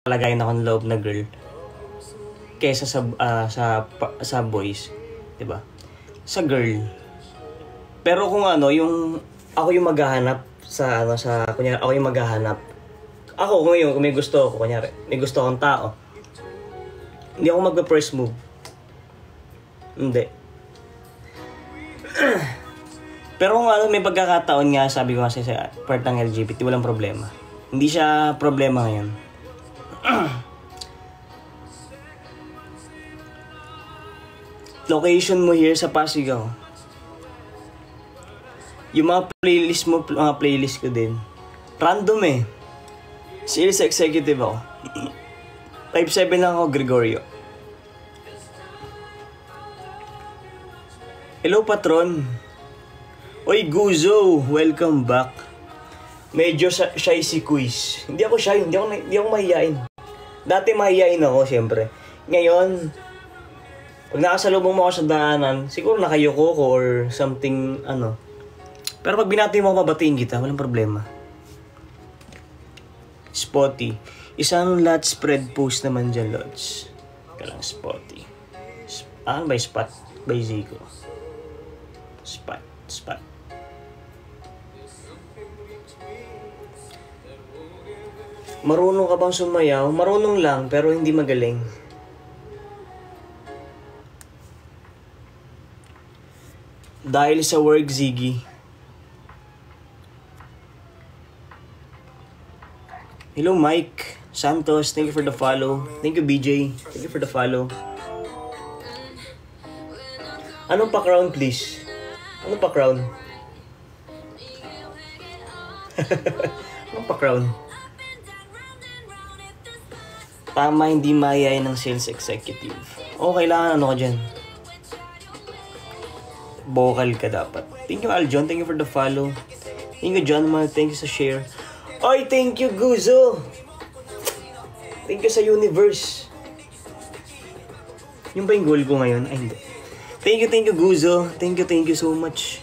palagayin ako ng loob na girl kaysa sa boys, 'di ba? Sa girl. Pero kung yung ako yung maghahanap sa kunyari ako yung maghahanap. Ako kung may gusto ako, kunyari, may gusto akong tao. Hindi ako magpe-first move. Hindi. Pero kung may pagkakataon nga, sabi ko kasi sa part ng LGBT, walang problema. Hindi siya problema ngayon. Location mo here sa Pasig ako. Yung mga playlist mo, mga playlist ko din. Random eh. Sales executive ako. 5'7" lang ako, Gregorio. Hello, patron. Oy, Guzo, welcome back. Medyo shy si Quiz. Hindi ako shy, hindi ako mahihain. Dati mahihain ako, siyempre. Ngayon, pag nakasalubong mo ako sa daanan, siguro nakayoko ko or something, Pero pag binati mo ako, mabatiin kita, walang problema. Spotty. Isang lot spread post naman dyan, Lods. Kalang Spotty. Ano ba yung spot? By Zico. Spot. Marunong ka bang sumayaw? Marunong lang, pero hindi magaling. Dahil sa work, Ziggy. Hello, Mike Santos. Thank you for the follow. Thank you, BJ. Thank you for the follow. Anong pa-crown, please? Anong pa-crown? Anong pa-crown? Tama, hindi mayayain ng sales executive. O, kailangan ka dyan? Vocal ka dapat. Thank you, Aljon. Thank you for the follow. Thank you, John Mal. Thank you sa share. Oy, thank you, Guzo. Thank you sa universe. Yung ba yung goal ko ngayon? Ay, hindi. Thank you, Guzo. Thank you so much.